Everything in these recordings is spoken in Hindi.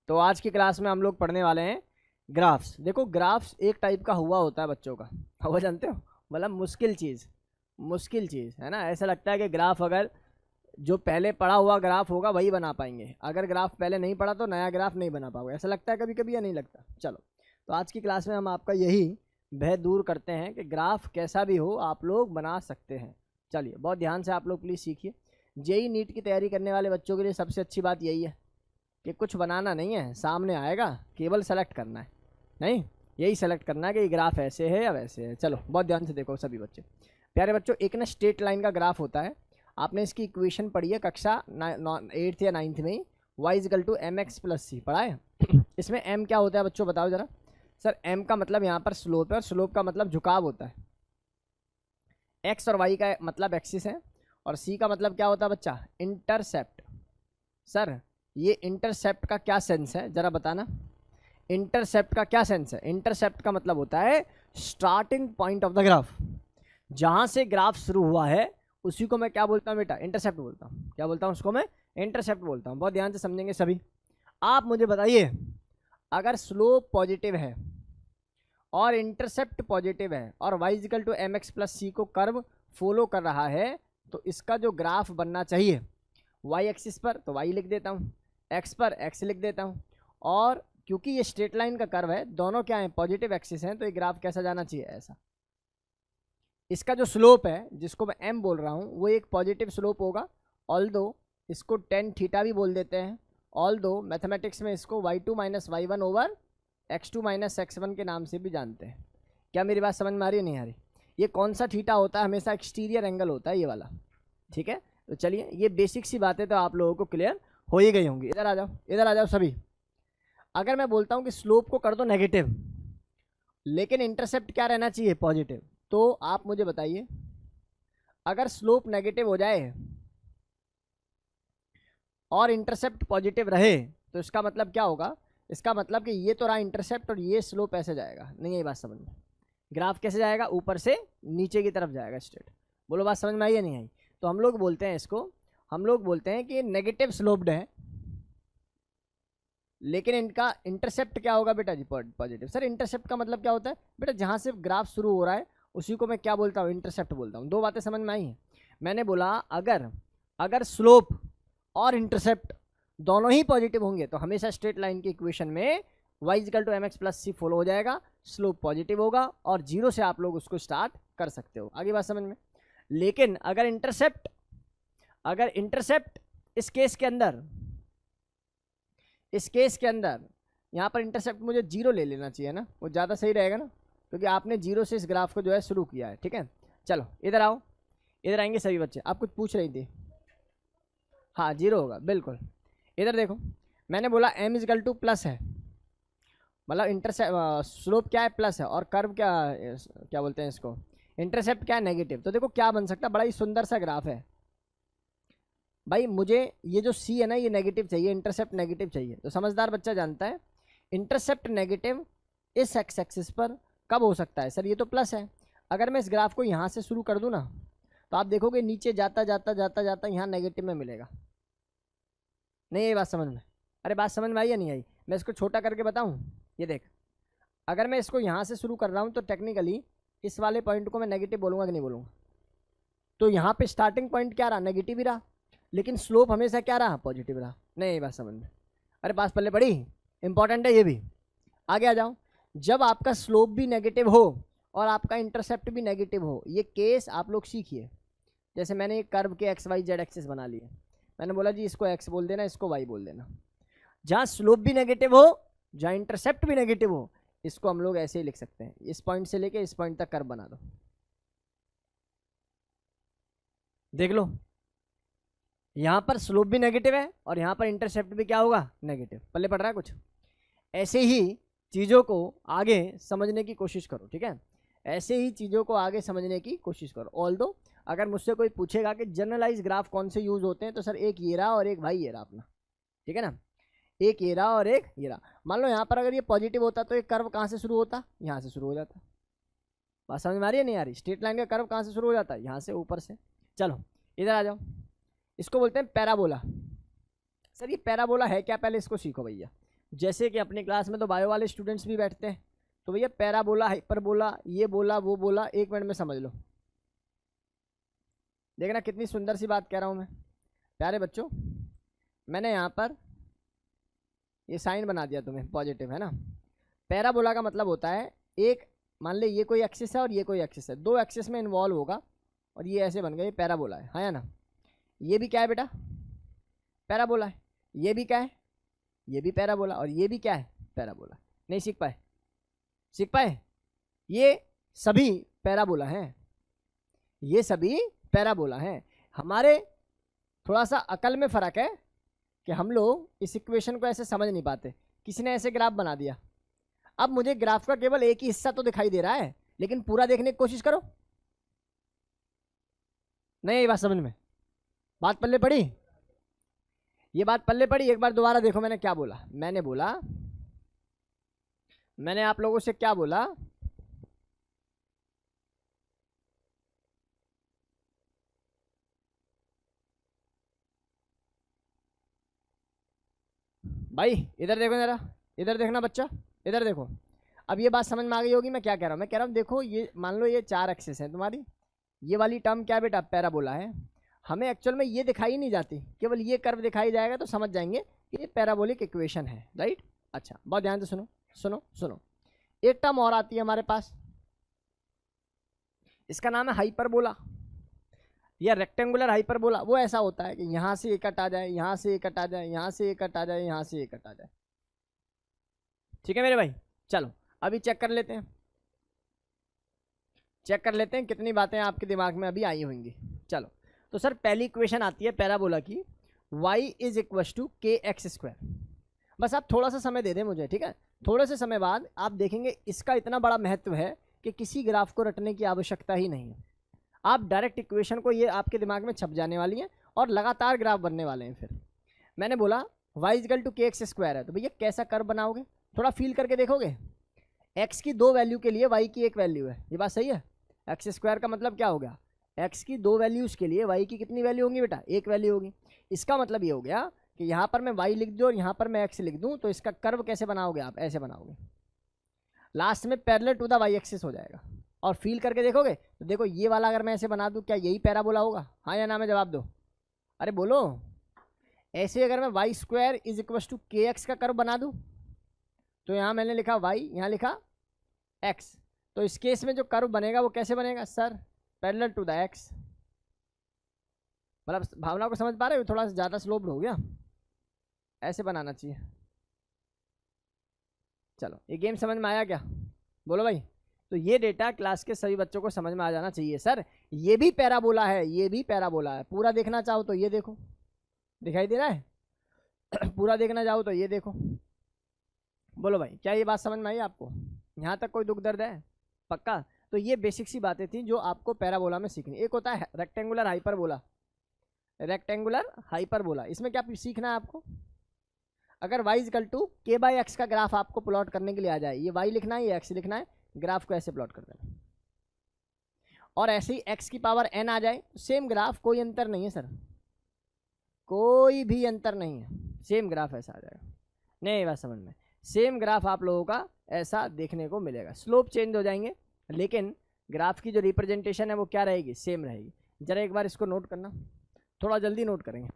तो आज की क्लास में हम लोग पढ़ने वाले हैं ग्राफ्स। देखो ग्राफ्स एक टाइप का हुआ होता है बच्चों का, हुआ जानते हो, मतलब मुश्किल चीज़ है ना। ऐसा लगता है कि ग्राफ अगर जो पहले पढ़ा हुआ ग्राफ होगा वही बना पाएंगे, अगर ग्राफ पहले नहीं पढ़ा तो नया ग्राफ नहीं बना पाओगे। ऐसा लगता है कभी कभी या नहीं लगता? चलो, तो आज की क्लास में हम आपका यही भय दूर करते हैं कि ग्राफ कैसा भी हो आप लोग बना सकते हैं। चलिए बहुत ध्यान से आप लोग प्लीज़ सीखिए। जेई नीट की तैयारी करने वाले बच्चों के लिए सबसे अच्छी बात यही है कि कुछ बनाना नहीं है, सामने आएगा केवल सेलेक्ट करना है। नहीं, यही सेलेक्ट करना है कि ये ग्राफ ऐसे है या वैसे है। चलो बहुत ध्यान से देखो सभी बच्चे। प्यारे बच्चों, एक ना स्ट्रेट लाइन का ग्राफ होता है, आपने इसकी इक्वेशन पढ़ी है कक्षा 8th या 9th में ही, y equal to M x plus C पढ़ा है। इसमें m क्या होता है बच्चों, बताओ जरा। सर m का मतलब यहाँ पर स्लोप है, और स्लोप का मतलब झुकाव होता है। x और y का मतलब एक्सिस है, और c का मतलब क्या होता है बच्चा, इंटरसेप्ट। सर ये इंटरसेप्ट का क्या सेंस है जरा बताना। इंटरसेप्ट का क्या सेंस है? इंटरसेप्ट का मतलब होता है starting point of the graph. जहां से ग्राफ शुरू हुआ है उसी को मैं क्या बोलता हूँ बेटा, इंटरसेप्ट बोलता हूँ। क्या बोलता हूँ उसको मैं? इंटरसेप्ट बोलता हूँ। बहुत ध्यान से समझेंगे सभी। आप मुझे बताइए, अगर स्लोप पॉजिटिव है और इंटरसेप्ट पॉजिटिव है और y equal to M x plus C को कर्व फॉलो कर रहा है, तो इसका जो ग्राफ बनना चाहिए y एक्सिस पर तो y लिख देता हूँ, x पर x लिख देता हूँ, और क्योंकि ये स्ट्रेट लाइन का कर्व है, दोनों क्या है, पॉजिटिव एक्सिस हैं, तो ये ग्राफ कैसा जाना चाहिए, ऐसा। इसका जो स्लोप है जिसको मैं m बोल रहा हूँ वो एक पॉजिटिव स्लोप होगा, ऑल्दो इसको टेन थीटा भी बोल देते हैं, ऑल्दो मैथमेटिक्स में इसको y2 minus y1 over x2 minus x1 के नाम से भी जानते हैं। क्या मेरी बात समझ में आ रही है नहीं आ रही? ये कौन सा थीटा होता है, हमेशा एक्सटीरियर एंगल होता है ये वाला, ठीक है। तो चलिए ये बेसिक सी बातें तो आप लोगों को क्लियर हो ही गई होंगी। इधर आ जाओ, इधर आ जाओ सभी। अगर मैं बोलता हूँ कि स्लोप को कर दो नेगेटिव लेकिन इंटरसेप्ट क्या रहना चाहिए, पॉजिटिव, तो आप मुझे बताइए अगर स्लोप नेगेटिव हो जाए और इंटरसेप्ट पॉजिटिव रहे तो इसका मतलब क्या होगा? इसका मतलब कि ये तो रहा इंटरसेप्ट और ये स्लोप ऐसे जाएगा। नहीं, ये बात समझ में? ग्राफ कैसे जाएगा, ऊपर से नीचे की तरफ जाएगा स्ट्रेट। बोलो बात समझ में आई या नहीं आई? तो हम लोग बोलते हैं इसको, हम लोग बोलते हैं कि नेगेटिव स्लोप्ड है लेकिन इनका इंटरसेप्ट क्या होगा बेटा जी, पॉजिटिव। सर इंटरसेप्ट का मतलब क्या होता है बेटा, जहां से ग्राफ शुरू हो रहा है उसी को मैं क्या बोलता हूँ, इंटरसेप्ट बोलता हूँ। दो बातें समझ में आई हैं? मैंने बोला अगर अगर स्लोप और इंटरसेप्ट दोनों ही पॉजिटिव होंगे तो हमेशा स्ट्रेट लाइन की इक्वेशन में y equal to M x plus c follow हो जाएगा, स्लोप पॉजिटिव होगा और जीरो से आप लोग उसको स्टार्ट कर सकते हो। आगे बात समझ में? लेकिन अगर इंटरसेप्ट इस केस के अंदर यहाँ पर इंटरसेप्ट मुझे जीरो ले लेना चाहिए ना, वो ज़्यादा सही रहेगा ना, क्योंकि आपने जीरो से इस ग्राफ को जो है शुरू किया है, ठीक है। चलो इधर आओ, इधर आएंगे सभी बच्चे। आप कुछ पूछ रही थी? हाँ जीरो होगा बिल्कुल। इधर देखो, मैंने बोला m इजिकल टू प्लस है, मतलब इंटरसेप्ट स्लोप क्या है, प्लस है, और कर्व क्या क्या बोलते हैं इसको, इंटरसेप्ट क्या है, नेगेटिव। तो देखो क्या बन सकता है, बड़ा ही सुंदर सा ग्राफ है भाई। मुझे ये जो c है ना ये नेगेटिव चाहिए, इंटरसेप्ट नेगेटिव चाहिए। तो समझदार बच्चा जानता है इंटरसेप्ट नेगेटिव इस एक्स एक्सिस पर कब हो सकता है। सर ये तो प्लस है, अगर मैं इस ग्राफ को यहाँ से शुरू कर दूँ ना तो आप देखोगे नीचे जाता जाता जाता जाता यहाँ नेगेटिव में मिलेगा। नहीं ये बात समझ में? अरे बात समझ में आई या नहीं आई? मैं इसको छोटा करके बताऊँ, ये देख, अगर मैं इसको यहाँ से शुरू कर रहा हूँ तो टेक्निकली इस वाले पॉइंट को मैं नेगेटिव बोलूँगा कि नहीं बोलूँगा? तो यहाँ पे स्टार्टिंग पॉइंट क्या रहा, नेगेटिव ही रहा, लेकिन स्लोप हमेशा क्या रहा, पॉजिटिव रहा। नहीं ये बात समझ में? अरे बात पल्ले पड़ी, इंपॉर्टेंट है ये भी। आगे आ जाओ, जब आपका स्लोप भी नेगेटिव हो और आपका इंटरसेप्ट भी नेगेटिव हो, ये केस आप लोग सीखिए। जैसे मैंने एक कर्व के एक्स वाई जेड एक्सिस बना लिए, मैंने बोला जी इसको एक्स बोल देना, इसको वाई बोल देना। जहाँ स्लोप भी नेगेटिव हो, जहाँ इंटरसेप्ट भी नेगेटिव हो, इसको हम लोग ऐसे ही लिख सकते हैं, इस पॉइंट से लेके इस पॉइंट तक कर्व बना दो। देख लो, यहाँ पर स्लोप भी नेगेटिव है और यहाँ पर इंटरसेप्ट भी क्या होगा, नेगेटिव। पल्ले पड़ रहा है कुछ? ऐसे ही चीज़ों को आगे समझने की कोशिश करो, ठीक है। ऐसे ही चीज़ों को आगे समझने की कोशिश करो। ऑल्दो अगर मुझसे कोई पूछेगा कि जनरलाइज ग्राफ कौन से यूज़ होते हैं, तो सर एक ये रहा और एक भाई ये रहा अपना, ठीक है ना। एक ये रहा और एक ये रहा। मान लो यहाँ पर अगर ये पॉजिटिव होता तो ये कर्व कहाँ से शुरू होता, यहाँ से शुरू हो जाता। बात समझ में आ रही है नहीं आ रही? स्ट्रेट लाइन का कर्व कहाँ से शुरू हो जाता है, यहाँ से, ऊपर से। चलो इधर आ जाओ, इसको बोलते हैं पैराबोला। सर ये पैराबोला है क्या, पहले इसको सीखो भैया। जैसे कि अपनी क्लास में तो बायो वाले स्टूडेंट्स भी बैठते हैं, तो भैया पैराबोला, हाइपरबोला, ये बोला वो बोला, 1 मिनट में समझ लो। देखना कितनी सुंदर सी बात कह रहा हूँ मैं। प्यारे बच्चों, मैंने यहाँ पर ये साइन बना दिया तुम्हें, पॉजिटिव है ना। पैराबोला का मतलब होता है एक, मान ले ये कोई एक्सिस है और ये कोई एक्सिस है, 2 एक्सिस में इन्वॉल्व होगा और ये ऐसे बन गया, ये पैराबोला है, हाँ या ना। ये भी क्या है बेटा, पैराबोला है। ये भी क्या है, ये भी पैराबोला, और ये भी क्या है, पैराबोला। नहीं सीख पाए, सीख पाए, ये सभी पैराबोला हैं, ये सभी पैराबोला हैं। हमारे थोड़ा सा अकल में फ़र्क है कि हम लोग इस इक्वेशन को ऐसे समझ नहीं पाते। किसी ने ऐसे ग्राफ बना दिया, अब मुझे ग्राफ का केवल एक ही हिस्सा तो दिखाई दे रहा है, लेकिन पूरा देखने की कोशिश करो। नहीं ये बात समझ में, बात पल्ले पड़ी, ये बात पल्ले पड़ी। एक बार दोबारा देखो मैंने क्या बोला। मैंने आप लोगों से क्या बोला, भाई इधर देखो जरा, इधर देखना बच्चा, इधर देखो। अब ये बात समझ में आ गई होगी मैं क्या कह रहा हूँ। मैं कह रहा हूँ देखो, ये मान लो ये 4 एक्सिस है तुम्हारी, ये वाली टर्म क्या बेटा, पैराबोला है। हमें एक्चुअल में ये दिखाई नहीं जाती, केवल ये कर्व दिखाई जाएगा तो समझ जाएंगे कि ये पैराबोलिक इक्वेशन है, राइट। अच्छा बहुत ध्यान से सुनो सुनो सुनो, एक टर्म और आती है हमारे पास, इसका नाम है हाइपरबोला या रेक्टेंगुलर हाइपरबोला। वो ऐसा होता है कि यहाँ से एक कट आ जाए, यहाँ से एक कट आ जाए, यहाँ से एक कट आ जाए, यहाँ से एक कट आ जाए। ठीक है मेरे भाई, चलो अभी चेक कर लेते हैं, चेक कर लेते हैं कितनी बातें आपके दिमाग में अभी आई होंगी। चलो तो सर पहली इक्वेशन आती है पैराबोला की, y is equal to k x square. बस आप थोड़ा सा समय दे दें मुझे, ठीक है। थोड़े से समय बाद आप देखेंगे इसका इतना बड़ा महत्व है कि किसी ग्राफ को रटने की आवश्यकता ही नहीं है। आप डायरेक्ट इक्वेशन को, ये आपके दिमाग में छप जाने वाली है और लगातार ग्राफ बनने वाले हैं। फिर मैंने बोला y equal to k x square है, तो भैया कैसा कर्व बनाओगे, थोड़ा फील करके देखोगे। x की 2 वैल्यू के लिए y की 1 वैल्यू है, ये बात सही है। एक्स स्क्वायर का मतलब क्या हो गया, x की 2 वैल्यूज़ के लिए y की कितनी वैल्यू होगी बेटा, 1 वैल्यू होगी। इसका मतलब ये हो गया कि यहाँ पर मैं y लिख दूँ और यहाँ पर मैं x लिख दूँ, तो इसका कर्व कैसे बनाओगे आप, ऐसे बनाओगे, लास्ट में parallel to the y axis हो जाएगा। और फील करके देखोगे तो देखो ये वाला अगर मैं ऐसे बना दूँ, क्या यही पैराबोला होगा, हाँ या ना में जवाब दो, अरे बोलो। ऐसे अगर मैं y square is equal to k x का कर्व बना दूँ, तो यहाँ मैंने लिखा y, यहाँ लिखा x, तो इस केस में जो कर्व बनेगा वो कैसे बनेगा sir, parallel to the x। मतलब भावना को समझ पा रहे हो, थोड़ा सा ज़्यादा स्लोप्ड हो गया, ऐसे बनाना चाहिए। चलो ये गेम समझ में आया क्या, बोलो भाई। तो ये डेटा क्लास के सभी बच्चों को समझ में आ जाना चाहिए। सर ये भी पैराबोला है, ये भी पैराबोला है, पूरा देखना चाहो तो ये देखो, दिखाई दे रहा है पूरा देखना चाहो तो ये देखो। बोलो भाई क्या ये बात समझ में आई आपको, यहाँ तक कोई दुख दर्द है, पक्का। तो ये बेसिक सी बातें थी जो आपको पैराबोला में सीखनी। एक होता है रेक्टेंगुलर हाइपरबोला, रेक्टेंगुलर हाइपरबोला, इसमें क्या सीखना है आपको, अगर y इजकल टू के बाई एक्स का ग्राफ आपको प्लॉट करने के लिए आ जाए, ये y लिखना है, ये x लिखना है, ग्राफ को ऐसे प्लॉट कर देना, और ऐसे ही x की पावर n आ जाए, सेम ग्राफ, कोई अंतर नहीं है सर, कोई भी अंतर नहीं है, सेम ग्राफ ऐसा आ जाएगा। नहीं बात समझ में, सेम ग्राफ आप लोगों का ऐसा देखने को मिलेगा, स्लोप चेंज हो जाएंगे लेकिन ग्राफ की जो रिप्रेजेंटेशन है वो क्या रहेगी, सेम रहेगी। जरा एक बार इसको नोट करना, थोड़ा जल्दी नोट करेंगे।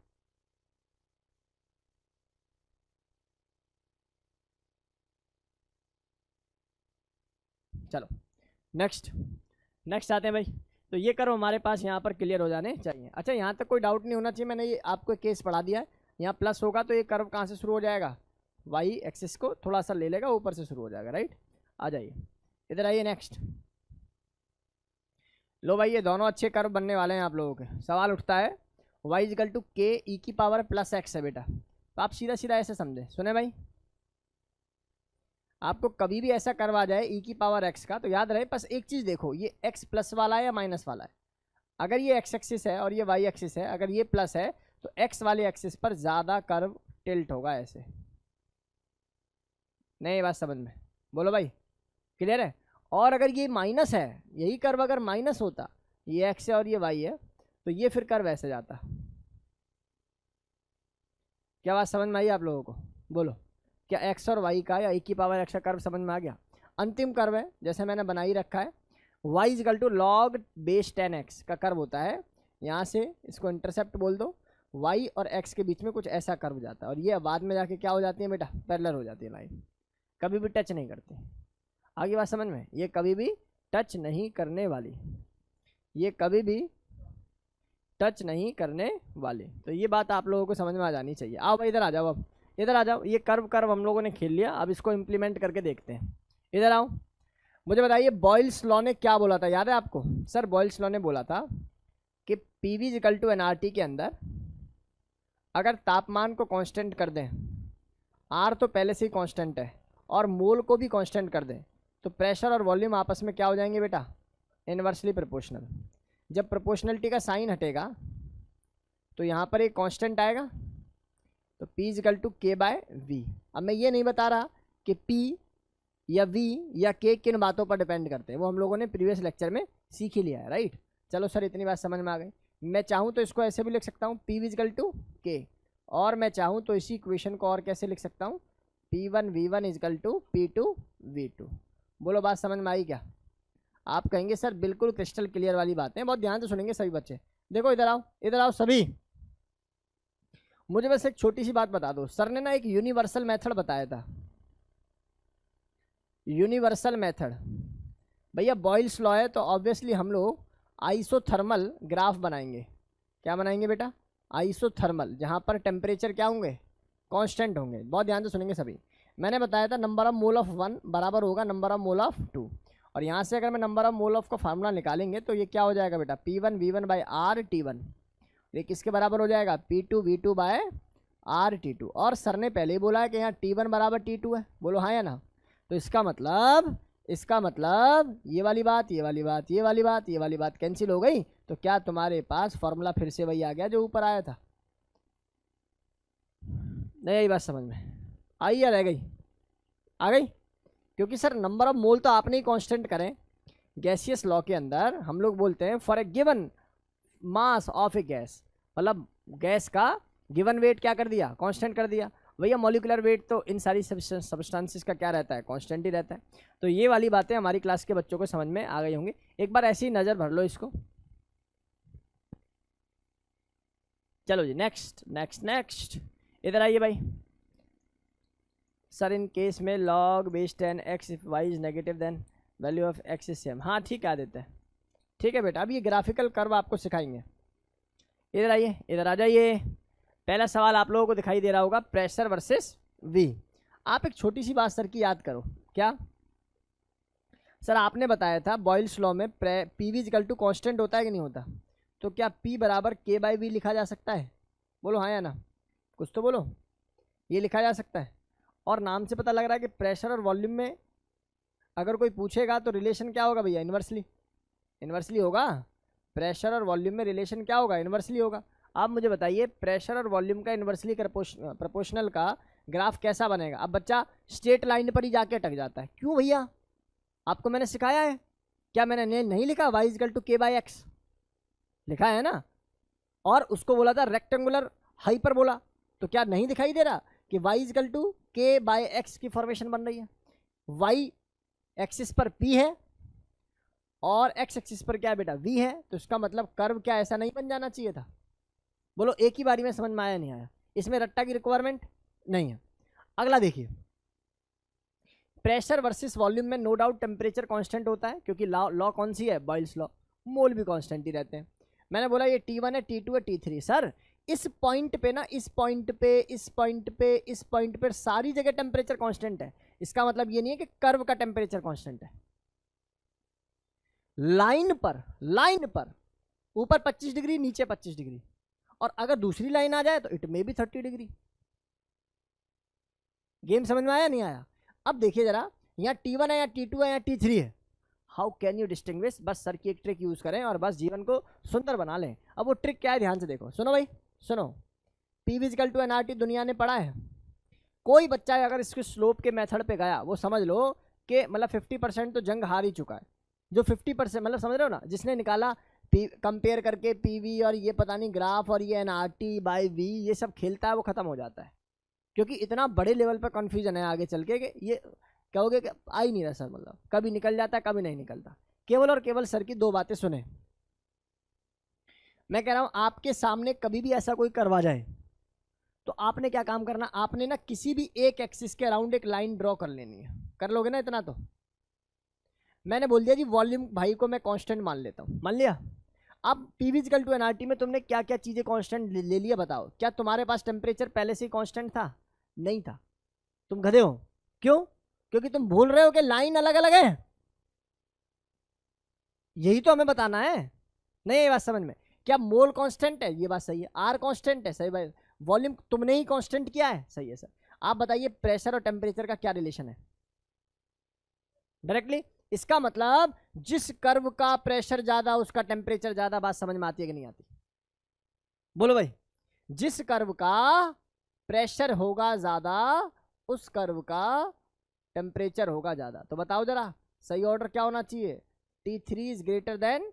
चलो नेक्स्ट आते हैं भाई। तो ये करो हमारे पास यहाँ पर क्लियर हो जाने चाहिए। अच्छा यहाँ तक कोई डाउट नहीं होना चाहिए, मैंने ये आपको केस पढ़ा दिया है। यहाँ प्लस होगा तो ये कर्व कहाँ से शुरू हो जाएगा, वाई एक्सिस को थोड़ा सा ले लेगा, ऊपर से शुरू हो जाएगा, राइट। आ जाइए इधर आइए, नेक्स्ट। लो भाई ये दोनों अच्छे कर्व बनने वाले हैं आप लोगों के। सवाल उठता है वाई इजकल टू के ई की पावर प्लस एक्स है बेटा, तो आप सीधा सीधा ऐसे समझे, सुने भाई। आपको कभी भी ऐसा कर्व आ जाए ई की पावर एक्स का, तो याद रहे बस एक चीज़ देखो, ये एक्स प्लस वाला है या माइनस वाला है। अगर ये एक्स एक्सिस है और ये वाई एक्सिस है, अगर ये प्लस है तो एक्स वाले एक्सिस पर ज़्यादा कर्व टिल्ट होगा ऐसे। नहीं बात समझ में, बोलो भाई क्लियर है। और अगर ये माइनस है, यही कर्व अगर माइनस होता, ये एक्स है और ये वाई है, तो ये फिर कर्व ऐसे जाता। क्या बात समझ में आई आप लोगों को, बोलो। क्या एक्स और वाई का या e की पावर x का कर्व समझ में आ गया। अंतिम कर्व है जैसे मैंने बना ही रखा है, y equal to log base 10x का कर्व होता है। यहाँ से इसको इंटरसेप्ट बोल दो, y और x के बीच में कुछ ऐसा कर्व जाता है और ये बाद में जाके क्या हो जाती है बेटा, पैरेलल हो जाती है लाइन, कभी भी टच नहीं करती। आगे बात समझ में, ये कभी भी टच नहीं करने वाली, ये कभी भी टच नहीं करने वाली। तो ये बात आप लोगों को समझ में आ जानी चाहिए। आओ भाई इधर आ जाओ, अब इधर आ जाओ। ये कर्व हम लोगों ने खेल लिया, अब इसको इम्प्लीमेंट करके देखते हैं। इधर आओ, मुझे बताइए बॉयल्स लॉ ने क्या बोला था, याद है आपको। सर बॉयल्स लॉ ने बोला था कि पीवी इक्वल टू एनआरटी के अंदर अगर तापमान को कांस्टेंट कर दें, आर तो पहले से ही कांस्टेंट है, और मोल को भी कांस्टेंट कर दें, तो प्रेशर और वॉल्यूम आपस में क्या हो जाएंगे बेटा, इनवर्सली प्रोपोर्शनल। जब प्रोपोर्शनलिटी का साइन हटेगा तो यहाँ पर एक कांस्टेंट आएगा, तो P इक्वल टू के बाय वी। अब मैं ये नहीं बता रहा कि P या V या K किन बातों पर डिपेंड करते हैं, वो हम लोगों ने प्रीवियस लेक्चर में सीख ही लिया है, राइट। चलो सर इतनी बात समझ में आ गई। मैं चाहूँ तो इसको ऐसे भी लिख सकता हूँ P इक्वल टू K, और मैं चाहूँ तो इसी इक्वेशन को और कैसे लिख सकता हूँ, P1 V1 equal to P2 V2। बोलो बात समझ में आई क्या। आप कहेंगे सर बिल्कुल क्रिस्टल क्लियर वाली बातें, बहुत ध्यान से सुनेंगे सभी बच्चे। देखो इधर आओ, इधर आओ सभी, मुझे बस एक छोटी सी बात बता दो। सर ने ना एक यूनिवर्सल मेथड बताया था, यूनिवर्सल मेथड। भैया बॉयल्स लॉ है तो ऑब्वियसली हम लोग आइसोथर्मल ग्राफ बनाएंगे। क्या बनाएंगे बेटा, आइसोथर्मल, जहाँ पर टेम्परेचर क्या होंगे, कांस्टेंट होंगे। बहुत ध्यान से सुनेंगे सभी। मैंने बताया था नंबर ऑफ मोल ऑफ 1 बराबर होगा नंबर ऑफ मोल ऑफ 2, और यहाँ से अगर मैं नंबर ऑफ मोल ऑफ का फार्मूला निकालेंगे तो ये क्या हो जाएगा बेटा, P1 V1 by are T1। ये किसके बराबर हो जाएगा, P2 V2 bye are T2। और सर ने पहले ही बोला है कि यहाँ T1 बराबर T2 है, बोलो हाँ या ना। तो इसका मतलब ये वाली बात, ये वाली बात, ये वाली बात, ये वाली बात कैंसिल हो गई। तो क्या तुम्हारे पास फॉर्मूला फिर से वही आ गया जो ऊपर आया था। नहीं आई बात समझ में, आई या रह गई, आ गई। क्योंकि सर नंबर ऑफ मोल तो आपने ही कांस्टेंट करें। गैसियस लॉ के अंदर हम लोग बोलते हैं for a given mass of A gas, मतलब गैस का गिवन वेट क्या कर दिया, कांस्टेंट कर दिया। भैया मॉलिक्यूलर वेट तो इन सारी सब्सटेंसेस का क्या रहता है, कांस्टेंट ही रहता है। तो ये वाली बातें हमारी क्लास के बच्चों को समझ में आ गई होंगी। एक बार ऐसी नज़र भर लो इसको। चलो जी नेक्स्ट नेक्स्ट नेक्स्ट, इधर आइए भाई। सर इन केस में log base 10x if y is negative then value of x is same. हाँ ठीक है, आ देते हैं। ठीक है बेटा, अब ये ग्राफिकल कर्व आपको सिखाएंगे। इधर आइए, इधर आ जाइए। पहला सवाल आप लोगों को दिखाई दे रहा होगा, प्रेशर वर्सेस V। आप एक छोटी सी बात सर की याद करो। क्या सर आपने बताया था बॉयल्स लॉ में PV इक्वल टू कांस्टेंट होता है कि नहीं होता। तो क्या P बराबर K बाई V लिखा जा सकता है, बोलो हाँ या ना, कुछ तो बोलो। ये लिखा जा सकता है। और नाम से पता लग रहा है कि प्रेशर और वॉल्यूम में अगर कोई पूछेगा तो रिलेशन क्या होगा भैया, इन्वर्सली होगा। प्रेशर और वॉल्यूम में रिलेशन क्या होगा, इन्वर्सली होगा। आप मुझे बताइए प्रेशर और वॉल्यूम का इन्वर्सली प्रोपोर्शनल का ग्राफ कैसा बनेगा। अब बच्चा स्ट्रेट लाइन पर ही जाके अटक जाता है, क्यों भैया, आपको मैंने सिखाया है क्या, मैंने नहीं लिखा y equal to K by x, लिखा है ना। और उसको बोला था रेक्टेंगुलर हाइपरबोला, तो क्या नहीं दिखाई दे रहा कि y equal to K by x की फॉर्मेशन बन रही है। y एक्सिस पर P है और x एक्सिस पर क्या है बेटा, V है। तो इसका मतलब कर्व क्या ऐसा नहीं बन जाना चाहिए था, बोलो एक ही बारी में समझ में आया नहीं आया, इसमें रट्टा की रिक्वायरमेंट नहीं है। अगला देखिए, प्रेशर वर्सेस वॉल्यूम में नो डाउट टेम्परेचर कांस्टेंट होता है, क्योंकि लॉ कौन सी है, बॉयल्स लॉ। मोल भी कांस्टेंट ही रहते हैं। मैंने बोला ये T1 है, T2 है, T3। सर इस पॉइंट पे ना, इस पॉइंट पे, इस पॉइंट पे, इस पॉइंट पे सारी जगह टेम्परेचर कांस्टेंट है। इसका मतलब ये नहीं है कि कर्व का टेम्परेचर कांस्टेंट है। लाइन पर ऊपर 25 डिग्री, नीचे 25 डिग्री, और अगर दूसरी लाइन आ जाए तो it may be 30 degree. Game समझ में आया नहीं आया। अब देखिए जरा, यहाँ T1 है या T2 है या T3 है, हाउ कैन यू डिस्टिंग्विश। बस सर की एक ट्रिक यूज करें और बस जीवन को सुंदर बना लें। अब वो ट्रिक क्या है, ध्यान से देखो, सुनो भाई सुनो। P इक्वल टू एनआरटी दुनिया ने पढ़ा है। कोई बच्चा अगर इसके स्लोप के मेथड पे गया, वो समझ लो कि मतलब 50% तो जंग हार ही चुका है। जो 50% मतलब समझ रहे हो ना, जिसने निकाला कंपेयर करके PV और ये पता नहीं ग्राफ और ये NRT बाई V, ये सब खेलता है, वो खत्म हो जाता है। क्योंकि इतना बड़े लेवल पर कन्फ्यूजन है आगे चल के कि ये कहोगे कि आ ही नहीं रहा सर, मतलब कभी निकल जाता कभी नहीं निकलता। केवल और केवल सर की दो बातें सुने। मैं कह रहा हूं आपके सामने कभी भी ऐसा कोई करवा जाए तो आपने क्या काम करना, आपने ना किसी भी एक एक्सिस के अराउंड एक लाइन ड्रॉ कर लेनी है। कर लोगे ना इतना? तो मैंने बोल दिया जी वॉल्यूम भाई को मैं कांस्टेंट मान लेता हूं, मान लिया। अब पीवी इक्वल टू एनआरटी में तुमने क्या क्या चीजें कांस्टेंट ले लिया बताओ। क्या तुम्हारे पास टेम्परेचर पहले से ही कांस्टेंट था? नहीं था। तुम गधे हो। क्यों? क्योंकि तुम भूल रहे हो कि लाइन अलग अलग है। यही तो हमें बताना है। नहीं ये बात समझ में? क्या मोल कांस्टेंट है? ये बात सही है। आर कांस्टेंट है, सही भाई। वॉल्यूम तुमने ही कांस्टेंट किया है, सही है सर। आप बताइए प्रेशर और टेम्परेचर का क्या रिलेशन है डायरेक्टली? इसका मतलब जिस कर्व का प्रेशर ज्यादा उसका टेम्परेचर ज्यादा। बात समझ में आती है कि नहीं आती? बोलो भाई। जिस कर्व का प्रेशर होगा ज्यादा उस कर्व का टेम्परेचर होगा ज्यादा। तो बताओ जरा सही ऑर्डर क्या होना चाहिए? T3 is greater than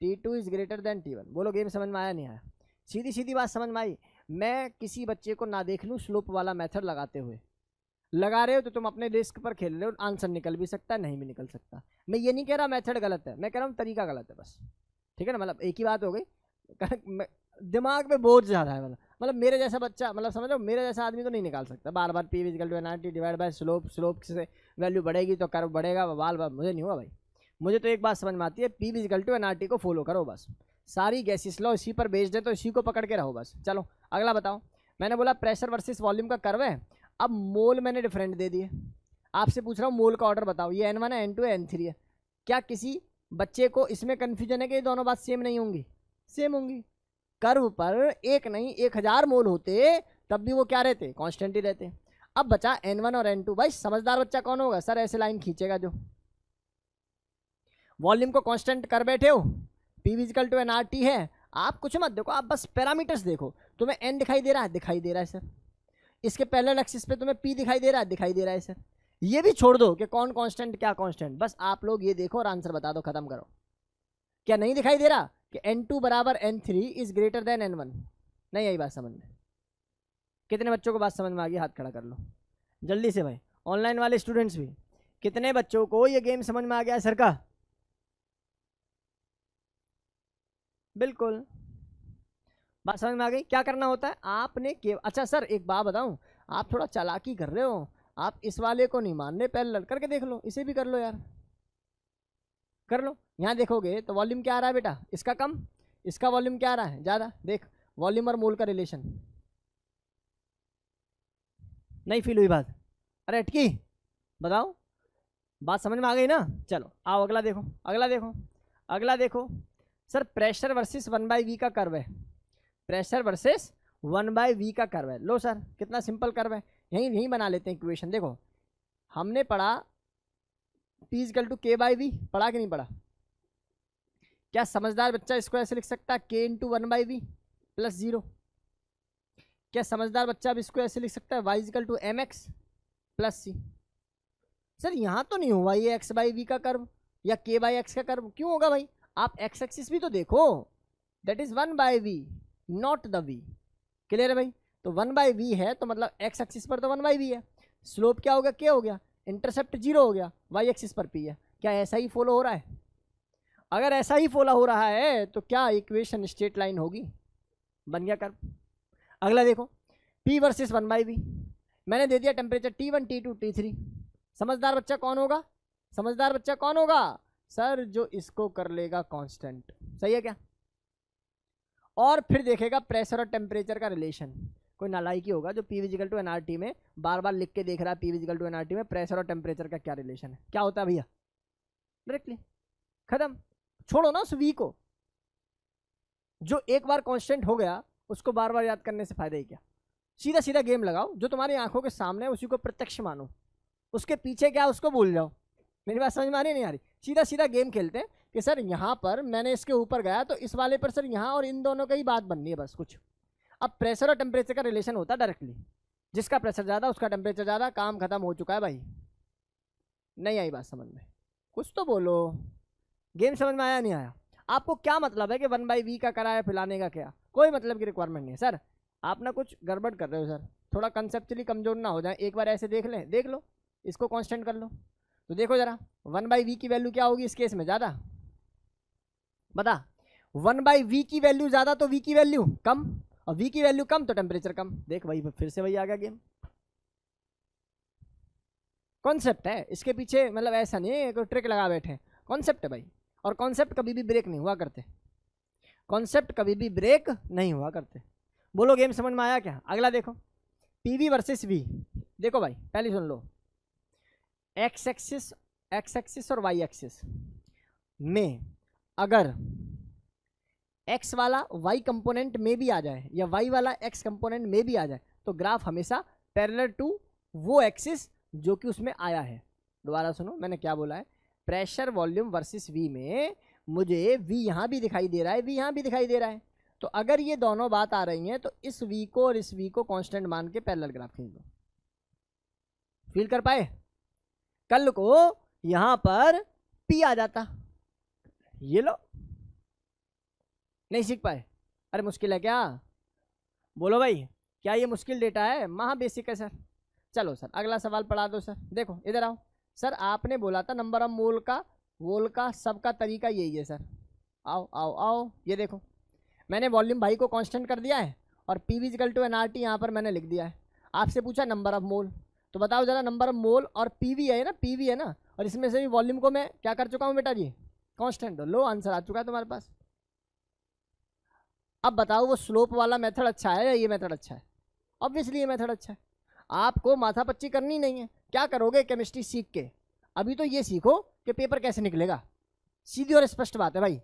T2 is greater than T1। बोलो गेम समझ में आया नहीं आया? सीधी सीधी बात समझ में आई? मैं किसी बच्चे को ना देख लूं स्लोप वाला मेथड लगाते हुए, लगा रहे हो तो तुम अपने रिस्क पर खेल रहे हो। आंसर निकल भी सकता है, नहीं भी निकल सकता। मैं ये नहीं कह रहा मेथड गलत है, मैं कह रहा हूँ तरीका गलत है बस। ठीक है ना? मतलब एक ही बात हो गई। दिमाग में बोझ ज़्यादा है। मतलब मेरे जैसा बच्चा, मतलब समझ लो मेरे जैसा आदमी तो नहीं निकाल सकता बार बार P equal to NRT divide by slope. Slope से वैल्यू बढ़ेगी तो कर्व बढ़ेगा, बाल बार मुझे नहीं होगा भाई। मुझे तो एक बात समझ में आती है, पी इक्वल टू एनआरटी को फॉलो करो बस। सारी गैसेस लो इसी पर बेस्ड है तो इसी को पकड़ के रहो बस। चलो अगला बताओ। मैंने बोला प्रेशर वर्सेस वॉल्यूम का कर्व है। अब मोल मैंने डिफरेंट दे दिए। आपसे पूछ रहा हूँ मोल का ऑर्डर बताओ। ये N1 है, N2 है, N3 है। क्या किसी बच्चे को इसमें कन्फ्यूजन है कि ये दोनों बात सेम नहीं होंगी? सेम होंगी। कर्व पर एक नहीं 1000 मोल होते तब भी वो क्या रहते? कांस्टेंट ही रहते। अब बचा N1 और N2। भाई समझदार बच्चा कौन होगा? सर ऐसे लाइन खींचेगा जो वॉल्यूम को कांस्टेंट कर बैठे हो। पी इक्वल टू एनआरटी है। आप कुछ मत देखो, आप बस पैरामीटर्स देखो। तुम्हें एन दिखाई दे रहा है? दिखाई दे रहा है सर। इसके पैरेलल एक्सिस पे तुम्हें पी दिखाई दे रहा है? दिखाई दे रहा है सर। ये भी छोड़ दो कि कौन कांस्टेंट क्या कांस्टेंट, बस आप लोग ये देखो और आंसर बता दो, खत्म करो। क्या नहीं दिखाई दे रहा कि N2 बराबर N3 is greater than N1? नहीं आई बात समझ में? कितने बच्चों को बात समझ में आ गई? हाथ खड़ा कर लो जल्दी से भाई। ऑनलाइन वाले स्टूडेंट्स भी, कितने बच्चों को ये गेम समझ में आ गया सर का? बिल्कुल बात समझ में आ गई। क्या करना होता है आपने अच्छा सर एक बात बताऊं, आप थोड़ा चालाकी कर रहे हो। आप इस वाले को नहीं मान रहे, पैरेलल करके देख लो। इसे भी कर लो यार, कर लो। यहाँ देखोगे तो वॉल्यूम क्या आ रहा है बेटा? इसका कम, इसका वॉल्यूम क्या आ रहा है? ज़्यादा। देख वॉल्यूम और मोल का रिलेशन। नहीं फील हुई बात? अरे अटकी बताओ, बात समझ में आ गई ना? चलो आओ अगला देखो, अगला देखो, अगला देखो। सर प्रेशर वर्सेस 1/v का कर्व है। प्रेशर वर्सेस 1/v का कर्व है। लो सर कितना सिंपल कर्व है, यहीं यहीं बना लेते हैं इक्वेशन। देखो हमने पढ़ा P इक्वल टू K/v, पढ़ा कि नहीं पढ़ा? क्या समझदार बच्चा इसको ऐसे लिख सकता है K इंटू 1/v प्लस 0? क्या समझदार बच्चा अब इसको ऐसे लिख सकता है y equal to mx plus c? Sir यहाँ तो नहीं हुआ ये x/v का कर्व या k/x का कर्व। क्यों होगा भाई? आप x एक्सिस भी तो देखो, that is 1/v not the v। Clear है भाई? तो 1/v है तो मतलब x एक्सिस पर तो 1/v है। स्लोप क्या हो गया? k हो गया। इंटरसेप्ट 0 हो गया। y एक्सिस पर p है। क्या ऐसा ही फॉलो हो रहा है? अगर ऐसा ही फॉलो हो रहा है तो क्या इक्वेशन स्ट्रेट लाइन होगी? बन गया कर्व। अगला देखो p वर्सेस 1/v। मैंने दे दिया टेम्परेचर T1 T2 T3। समझदार बच्चा कौन होगा? समझदार बच्चा कौन होगा? सर जो इसको कर लेगा कांस्टेंट। सही है क्या? और फिर देखेगा प्रेशर और टेम्परेचर का रिलेशन। कोई नालायकी होगा जो पी इक्वल टू एनआरटी में बार बार लिख के देख रहा है पी इक्वल टू एनआरटी में प्रेशर और टेम्परेचर का क्या रिलेशन है। क्या होता है भैया? डायरेक्टली खत्म। छोड़ो ना उस वी को, जो एक बार कांस्टेंट हो गया उसको बार बार याद करने से फायदा ही क्या? सीधा सीधा गेम लगाओ, जो तुम्हारी आंखों के सामने है उसी को प्रत्यक्ष मानो, उसके पीछे क्या उसको भूल जाओ। मेरी बात समझ में आ रही नहीं आ रही? सीधा सीधा गेम खेलते हैं कि सर यहाँ पर मैंने इसके ऊपर गया तो इस वाले पर सर यहाँ, और इन दोनों का ही बात बननी है बस कुछ। अब प्रेशर और टेम्परेचर का रिलेशन होता है डायरेक्टली, जिसका प्रेशर ज़्यादा उसका टेम्परेचर ज़्यादा। काम खत्म हो चुका है भाई। नहीं आई बात समझ में? कुछ तो बोलो। गेम समझ में आया नहीं आया? आपको क्या मतलब है कि 1/v का कराया फैलाने का? क्या कोई मतलब की रिक्वायरमेंट नहीं है सर। आप ना कुछ गड़बड़ कर रहे हो सर, थोड़ा कंसेप्चुअली कमजोर ना हो जाए, एक बार ऐसे देख लें, देख लो, इसको कांस्टेंट कर लो। तो देखो जरा 1/v की वैल्यू क्या होगी इस केस में, ज़्यादा बता। 1/v की वैल्यू ज़्यादा तो v की वैल्यू कम, और v की वैल्यू कम तो टेम्परेचर कम। देख भाई फिर से वही आ गया गेम। कॉन्सेप्ट है इसके पीछे, मतलब ऐसा नहीं है कोई ट्रिक लगा बैठे, कॉन्सेप्ट है भाई। और कॉन्सेप्ट कभी भी ब्रेक नहीं हुआ करते, कॉन्सेप्ट कभी भी ब्रेक नहीं हुआ करते। बोलो गेम समझ में आया क्या? अगला देखो पीवी वर्सेस वी। देखो भाई पहले सुन लो, एक्स एक्सिस और वाई एक्सिस में अगर एक्स वाला वाई कंपोनेंट में भी आ जाए या वाई वाला एक्स कंपोनेंट में भी आ जाए तो ग्राफ हमेशा पैरेलल टू वो एक्सिस जो कि उसमें आया है। दोबारा सुनो मैंने क्या बोला है, प्रेशर वॉल्यूम वर्सेस वी में मुझे वी यहाँ भी दिखाई दे रहा है, वी यहाँ भी दिखाई दे रहा है, तो अगर ये दोनों बात आ रही हैं तो इस वी को और इस वी को कांस्टेंट मान के पैरेलल ग्राफ खींच दो। फील कर पाए? कल को यहां पर पी आ जाता, ये लो, नहीं सीख पाए? अरे मुश्किल है क्या? बोलो भाई क्या ये मुश्किल डेटा है? महा बेसिक है सर। चलो सर अगला सवाल पढ़ा दो सर। देखो इधर आओ सर, आपने बोला था नंबर ऑफ मोल का सबका तरीका यही है सर। आओ आओ आओ, ये देखो मैंने वॉल्यूम भाई को कांस्टेंट कर दिया है और पीवी इक्वल टू एनआरटी यहाँ पर मैंने लिख दिया है। आपसे पूछा नंबर ऑफ मोल, तो बताओ जरा नंबर ऑफ मोल और पीवी है ना, पीवी है ना, और इसमें से भी वॉल्यूम को मैं क्या कर चुका हूँ बेटा जी, कांस्टेंट। लो आंसर आ चुका है तुम्हारे पास। अब बताओ वो स्लोप वाला मेथड अच्छा है या ये मेथड अच्छा है? ऑब्वियसली ये मेथड अच्छा है। आपको माथापच्ची करनी नहीं है। क्या करोगे केमिस्ट्री सीख के? अभी तो ये सीखो कि पेपर कैसे निकलेगा, सीधी और स्पष्ट बात है भाई।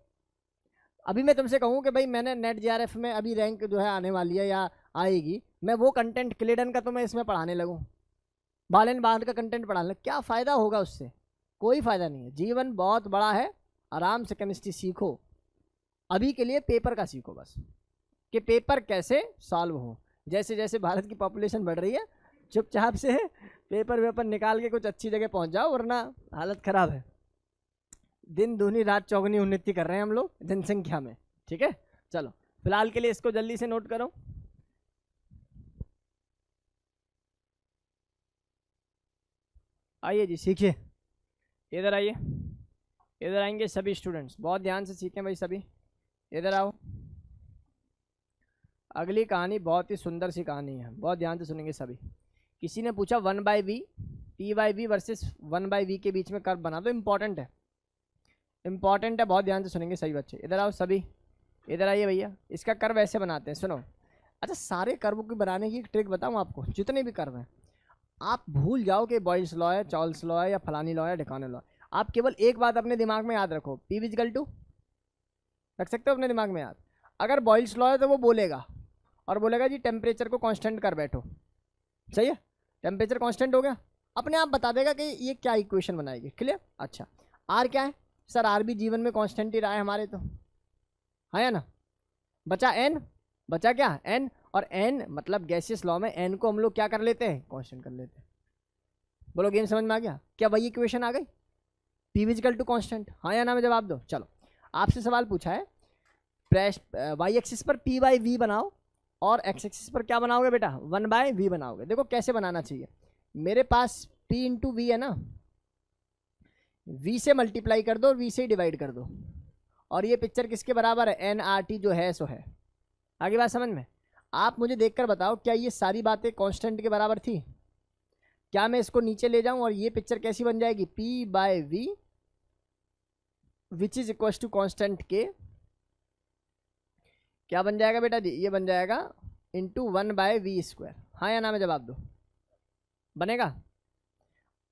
अभी मैं तुमसे कहूँ कि भाई मैंने नेट जेआरएफ में अभी रैंक जो है आने वाली है या आएगी, मैं वो कंटेंट क्लेडन का तो मैं इसमें पढ़ाने लगूँ, बालन बाहर का कंटेंट पढ़ाने लग, क्या फ़ायदा होगा उससे? कोई फ़ायदा नहीं है। जीवन बहुत बड़ा है, आराम से केमिस्ट्री सीखो। अभी के लिए पेपर का सीखो बस, कि पेपर कैसे सॉल्व हो। जैसे जैसे भारत की पॉपुलेशन बढ़ रही है, चुपचाप से पेपर वेपर निकाल के कुछ अच्छी जगह पहुंच जाओ, वरना हालत ख़राब है। दिन दूनी रात चौगनी उन्नति कर रहे हैं हम लोग जनसंख्या में, ठीक है। चलो फिलहाल के लिए इसको जल्दी से नोट करो। आइए जी सीखिए, इधर आइए, इधर आएंगे सभी स्टूडेंट्स, बहुत ध्यान से सीखें भाई सभी। इधर आओ, अगली कहानी बहुत ही सुंदर सी कहानी है, बहुत ध्यान से सुनेंगे सभी। किसी ने पूछा 1/v p/v वर्सेस 1/v के बीच में कर्व बना दो। इंपॉर्टेंट है, इंपॉर्टेंट है, बहुत ध्यान से सुनेंगे सभी बच्चे। इधर आओ सभी, इधर आइए भैया। इसका कर्व ऐसे बनाते हैं, सुनो। अच्छा सारे कर्व को बनाने की एक ट्रिक बताऊँ आपको, जितने भी कर्व हैं आप भूल जाओ कि बॉयल्स लॉ है, चार्ल्स लॉ है, या फलानी लॉ है, ढिकाने लॉ है। आप केवल एक बात अपने दिमाग में याद रखो, P इक्वल टू, रख सकते हो अपने दिमाग में याद। अगर बॉयल्स लॉ है तो वो बोलेगा, और बोलेगा जी टेम्परेचर को कांस्टेंट कर बैठो, सही है। टेम्परेचर कांस्टेंट हो गया, अपने आप बता देगा कि ये क्या इक्वेशन बनाएगी। क्लियर? अच्छा आर क्या है सर? आर भी जीवन में कांस्टेंट ही रहा है हमारे, तो है या ना। बचा एन, बचा क्या एन, और एन मतलब गैसियस लॉ में एन को हम लोग क्या कर लेते हैं, कांस्टेंट कर लेते हैं। बोलो गेम समझ में आ गया क्या? वही इक्वेशन आ गई, P इक्वल टू कांस्टेंट, हाँ या ना में जवाब दो। चलो आपसे सवाल पूछा है, वाई एक्सिस पर P/V बनाओ और एक्स एक्सिस पर क्या बनाओगे बेटा, 1/v बनाओगे। देखो कैसे बनाना चाहिए, मेरे पास P इंटू वी है ना, V से मल्टीप्लाई कर दो और V से ही डिवाइड कर दो, और ये पिक्चर किसके बराबर है, NRT जो है सो है। आगे बात समझ में? आप मुझे देखकर बताओ क्या ये सारी बातें कांस्टेंट के बराबर थी? क्या मैं इसको नीचे ले जाऊं और ये पिक्चर कैसी बन जाएगी, P/v which is equal to constant k, क्या बन जाएगा बेटा जी, ये बन जाएगा इंटू 1/v²। हाँ या ना में जवाब दो, बनेगा?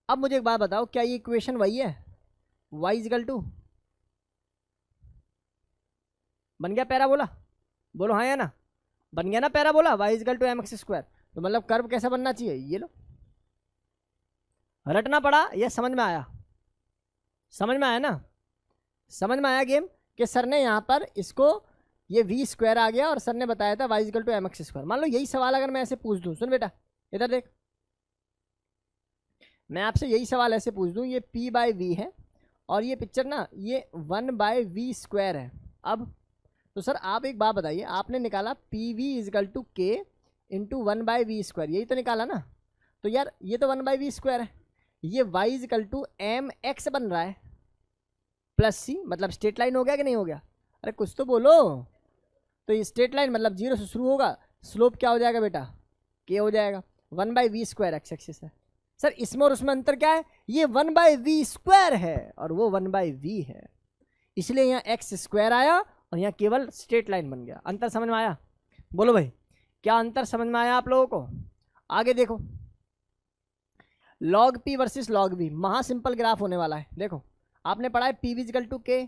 अब मुझे एक बात बताओ, क्या ये इक्वेशन वही है, y इक्वल टू, बन गया पैराबोला? बोलो हाँ या ना, बन गया ना parabola, y equal to mx²। तो मतलब कर्व कैसा बनना चाहिए, ये लो। रटना पड़ा या समझ में आया? समझ में आया ना? समझ में आया गेम कि सर ने यहाँ पर इसको ये v² आ गया और सर ने बताया था y इक्वल टू mx²। मान लो यही सवाल अगर मैं ऐसे पूछ दूँ, सुन बेटा इधर देख, मैं आपसे यही सवाल ऐसे पूछ दूँ, ये P/v है और ये पिक्चर ना ये 1/v² है। अब तो सर आप एक बात बताइए, आपने निकाला PV equal to K into 1/v², यही तो निकाला ना। तो यार ये तो 1/v² है, ये y इजिकल टू mx बन रहा है प्लस c, मतलब स्ट्रेट लाइन हो गया कि नहीं हो गया? अरे कुछ तो बोलो। तो ये स्ट्रेट लाइन मतलब 0 से शुरू होगा, स्लोप क्या हो जाएगा बेटा? k हो जाएगा। 1/v² एक्स एक्सिस है। सर इसमें और उसमें अंतर क्या है? ये 1/v² है और वो 1/v है, इसलिए यहाँ x² आया और यहाँ केवल स्ट्रेट लाइन बन गया। अंतर समझ में आया? बोलो भाई, क्या अंतर समझ में आया आप लोगों को? आगे देखो, log p versus log v, महा सिंपल ग्राफ होने वाला है। देखो आपने पढ़ा है p इजिकल टू k।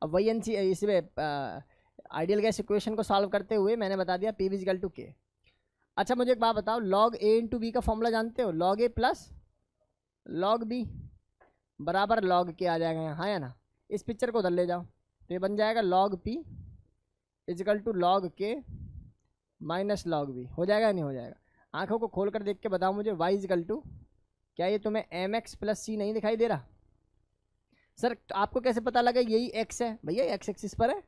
अब वही इसमें आइडियल गैस इक्वेशन को सॉल्व करते हुए मैंने बता दिया p इजिकल टू k। अच्छा मुझे एक बात बताओ, log a इंटू b का फॉर्मूला जानते हो? log a plus log b बराबर log k आ जाएगा यहाँ, हाँ या ना? इस पिक्चर को उधर ले जाओ तो ये बन जाएगा log p equal to log k minus log v। हो जाएगा या नहीं हो जाएगा? आंखों को खोल कर देख के बताओ मुझे, y इजिकल टू, क्या ये तुम्हें mx प्लस c नहीं दिखाई दे रहा? सर आपको कैसे पता लगा यही x है? भैया x एक्सिस पर है,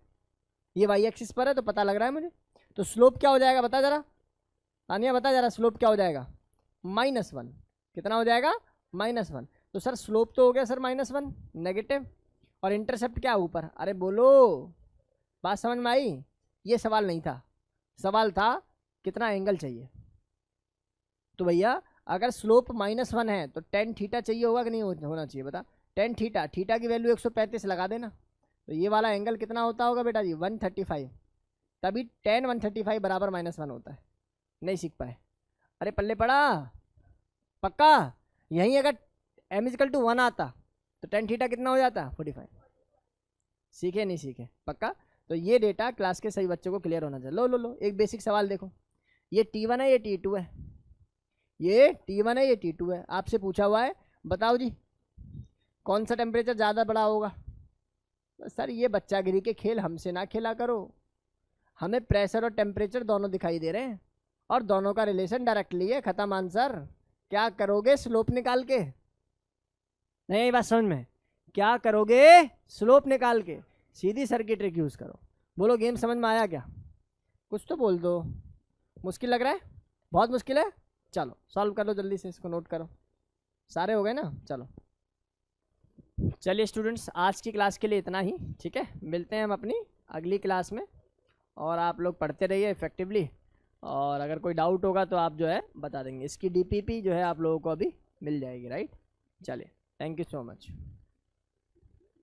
ये y एक्सिस पर है, तो पता लग रहा है मुझे। तो स्लोप क्या हो जाएगा बता जरा, तानिया बता जरा, स्लोप क्या हो जाएगा? -1। कितना हो जाएगा? -1। तो सर स्लोप तो हो गया सर -1 नेगेटिव, और इंटरसेप्ट क्या ऊपर? अरे बोलो, बात समझ में आई? ये सवाल नहीं था, सवाल था कितना एंगल चाहिए। तो भैया अगर स्लोप -1 है तो tan थीटा चाहिए होगा कि नहीं होना चाहिए? बता, tan थीटा, थीटा की वैल्यू 135 लगा देना, तो ये वाला एंगल कितना होता होगा बेटा जी? 135। तभी tan 135 बराबर -1 होता है। नहीं सीख पाए? अरे पल्ले पड़ा पक्का। यहीं अगर m इजिकल टू 1 आता तो tan थीटा कितना हो जाता? 45। सीखे नहीं सीखे? पक्का। तो ये डेटा क्लास के सही बच्चों को क्लियर होना चाहिए। लो लो लो, एक बेसिक सवाल देखो, ये T1 है, ये T2 है, ये T1 है, ये T2 है, आपसे पूछा हुआ है बताओ जी कौन सा टेम्परेचर ज़्यादा बड़ा होगा? सर ये बच्चागिरी के खेल हमसे ना खेला करो, हमें प्रेशर और टेम्परेचर दोनों दिखाई दे रहे हैं और दोनों का रिलेशन डायरेक्टली है, खत्म आंसर। क्या करोगे स्लोप निकाल के? नहीं बात समझ में? क्या करोगे स्लोप निकाल के? सीधी सर की ट्रिक यूज़ करो। बोलो गेम समझ में आया क्या? कुछ तो बोल दो। मुश्किल लग रहा है? बहुत मुश्किल है? चलो सॉल्व कर लो जल्दी से, इसको नोट करो। सारे हो गए ना? चलो चलिए स्टूडेंट्स, आज की क्लास के लिए इतना ही, ठीक है? मिलते हैं हम अपनी अगली क्लास में, और आप लोग पढ़ते रहिए इफेक्टिवली, और अगर कोई डाउट होगा तो आप जो है बता देंगे। इसकी DPP जो है आप लोगों को अभी मिल जाएगी, राइट? चलिए, थैंक यू सो मच।